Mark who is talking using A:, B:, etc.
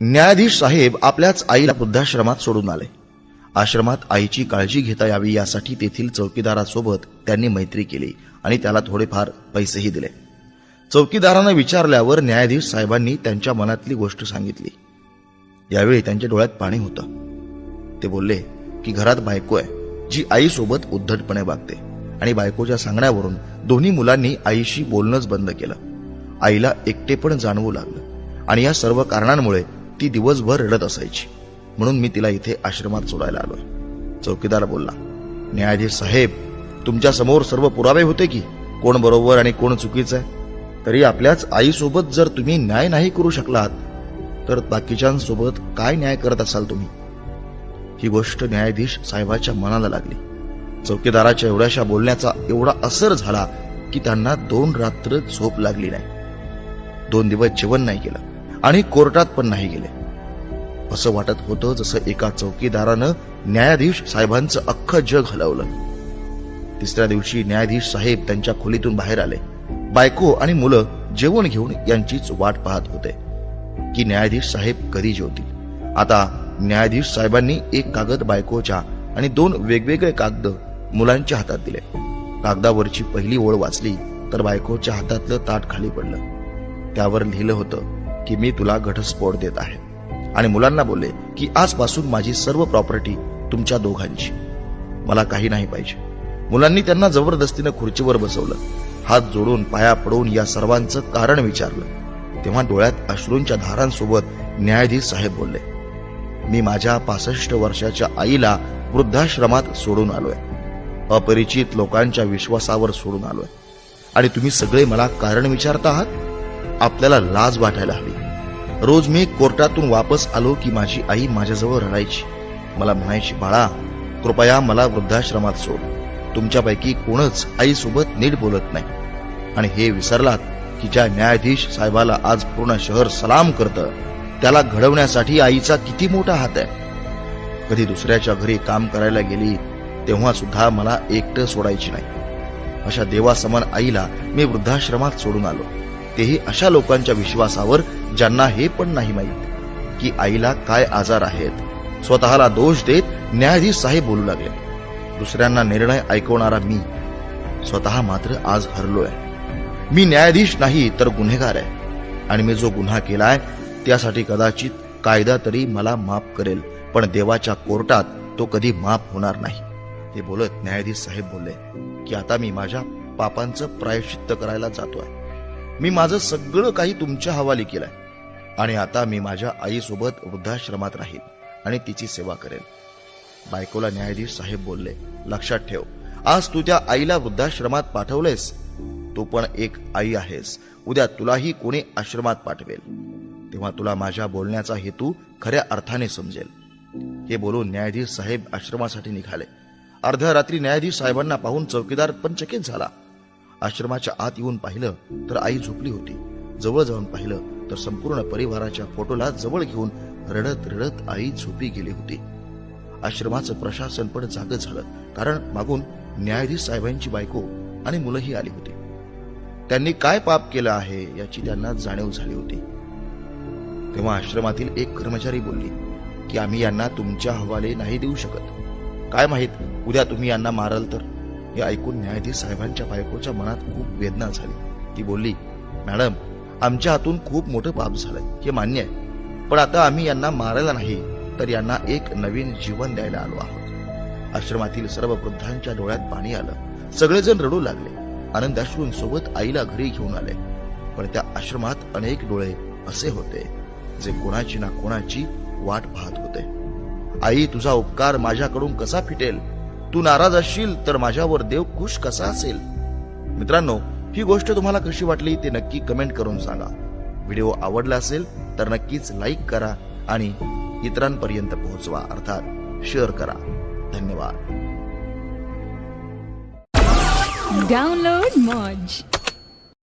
A: न्यायाधीश साहेब आपल्याच आईला वृद्धाश्रमात सोडून आले. आश्रमात आईची काळजी घेता यावी यासाठी तेथील चौकीदारासोबत त्यांनी मैत्री केली आणि त्याला थोडेफार पैसेही दिले. चौकीदारानं विचारल्यावर न्यायाधीश साहेबांनी त्यांच्या मनातली गोष्ट सांगितली. यावेळी त्यांच्या डोळ्यात पाणी होतं. ते बोलले की घरात बायको आहे जी आईसोबत उद्धटपणे वागते आणि बायकोच्या सांगण्यावरून दोन्ही मुलांनी आईशी बोलणंच बंद केलं. आईला एकटेपण जाणवू लागलं आणि या सर्व कारणांमुळे ती दिवसभर रडत असायची. म्हणून मी तिला इथे आश्रमात सोडायला आलोय. चौकीदार बोलला, न्यायाधीश साहेब, तुमच्या समोर सर्व पुरावे होते की कोण बरोबर आणि कोण चुकीचं आहे. तरी आपल्याच आईसोबत जर तुम्ही न्याय नाही करू शकलात तर बाकीच्यांसोबत काय न्याय करत असाल तुम्ही. ही गोष्ट न्यायाधीश साहेबाच्या मनाला लागली. चौकीदाराच्या एवढ्याशा बोलण्याचा एवढा असर झाला की त्यांना 2 रात्र झोप लागली नाही. 2 दिवस जेवण नाही केलं आणि कोर्टात पण नाही गेले. असं वाटत होतं जसं एका चौकीदारानं न्यायाधीश साहेबांचं अख्खं जग हलवलं. 3ऱ्या दिवशी न्यायाधीश साहेब त्यांच्या खोलीतून बाहेर आले. बायको आणि मुलं जेवण घेऊन यांचीच वाट पाहत होते की न्यायाधीश साहेब कधी जेवतील. आता न्यायाधीश साहेबांनी एक कागद बायकोच्या आणि 2 वेगवेगळे कागद मुलांच्या हातात दिले. कागदावरची पहिली ओळ वाचली तर बायकोच्या हातातलं ताट खाली पडलं. त्यावर लिहिलं होतं की मी तुला घटस्फोट देत आहे आणि मुलांना बोलले की आजपासून माझी सर्व प्रॉपर्टी तुमच्या दोघांची, मला काही नाही पाहिजे. मुलांनी त्यांना जबरदस्तीनं खुर्चीवर बसवलं. हात जोडून पाया पडून या सर्वांचं कारण विचारलं. तेव्हा डोळ्यात अश्रूंच्या धारांसोबत न्यायाधीश साहेब बोलले, मी माझ्या 65 वर्षाच्या आईला वृद्धाश्रमात सोडून आलोय. अपरिचित लोकांच्या विश्वासावर सोडून आलोय आणि तुम्ही सगळे मला कारण विचारता आहात. आपल्याला लाज वाटायला हवी. रोज मी कोर्टातून वापस आलो की माझी आई माझ्याजवळ रडायची. मला म्हणायची, बाळा, कृपया मला वृद्धाश्रमात सोड. तुमच्यापैकी कोणच आईसोबत नीट बोलत नाही. आणि हे विसरलात की ज्या न्यायाधीश साहेबाला आज पूर्ण शहर सलाम करतं त्याला घडवण्यासाठी आईचा किती मोठा हात आहे. कधी दुसऱ्याच्या घरी काम करायला गेली तेव्हा सुद्धा मला एकटं सोडायची नाही. अशा देवासमान आईला मी वृद्धाश्रमात सोडून आलो, तेही अशा लोकांच्या विश्वासावर ज्यांना हे पण नाही माहीत की आईला काय आजार आहेत. स्वतःला दोष देत न्यायाधीश साहेब बोलू लागले, दुसऱ्यांना निर्णय ऐकवणारा मी स्वतः मात्र आज हरलोय. मी न्यायाधीश नाही तर गुन्हेगार आहे आणि मी जो गुन्हा केलाय त्यासाठी कदाचित कायदा तरी मला माफ करेल, पण देवाच्या कोर्टात तो कधी माफ होणार नाही. हे बोलत न्यायाधीश साहेब बोलले की आता मी माझ्या पापांचं प्रायश्चित्त करायला जातोय. मी माझं सगळं काही तुमच्या हवाली केलंय आणि आता मी माझ्या आईसोबत वृद्धाश्रमात राहील आणि तिची सेवा करेल. बायकोला न्यायाधीश साहेब बोलले, लक्षात ठेव, आज तू त्या आईला वृद्धाश्रमात पाठवलेस, तू पण एक आई आहेस. उद्या तुलाही कोणी आश्रमात पाठवेल, तेव्हा तुला माझ्या बोलण्याचा हेतू खऱ्या अर्थाने समजेल. हे बोलून न्यायाधीश साहेब आश्रमासाठी निघाले. अर्ध्या रात्री न्यायाधीश साहेबांना पाहून चौकीदार पण चकित झाला. आश्रमाच्या आत येऊन पाहिलं तर आई झोपली होती. जवळ जाऊन पाहिलं तर संपूर्ण परिवाराच्या फोटोला जवळ घेऊन रडत रडत आई झोपी गेली होती. आश्रमाचं प्रशासन पण जागं झालं, कारण मागून न्यायाधीश साहेबांची बायको आणि मुलंही आली होती. त्यांनी काय पाप केलं आहे याची त्यांना जाणीव झाली होती. तेव्हा आश्रमातील एक कर्मचारी बोलली की आम्ही यांना तुमच्या हवाले नाही देऊ शकत. काय माहित उद्या तुम्ही यांना माराल तर. हे ऐकून न्यायाधीश साहेबांच्या बायकोच्या मनात खूप वेदना झाली. ती बोलली, मॅडम, आमच्या हातून खूप मोठं पाप झालंय, हे मान्य आहे, पण आता आम्ही यांना मारायला नाही तर यांना एक नवीन जीवन द्यायला आलो आहोत. आश्रमातील सर्व वृद्धांच्या डोळ्यात पाणी आलं. सगळेजण रडू लागले. आनंदाश्रूंसोबत आईला घरी घेऊन आले. पण त्या आश्रमात अनेक डोळे असे होते जे कोणाची ना कोणाची वाट पाहत होते. आई, तुझा उपकार माझ्याकडून कसा फिटेल? तू नाराज असशील तर माझ्यावर देव खुश कसा असेल? मित्रांनो, ही गोष्ट तुम्हाला कशी वाटली ते नक्की कमेंट करून सांगा. व्हिडिओ आवडला असेल तर नक्कीच लाईक करा आणि इतरांपर्यंत पोहोचवा, अर्थात शेअर करा. धन्यवाद.
B: डाउनलोड मौज.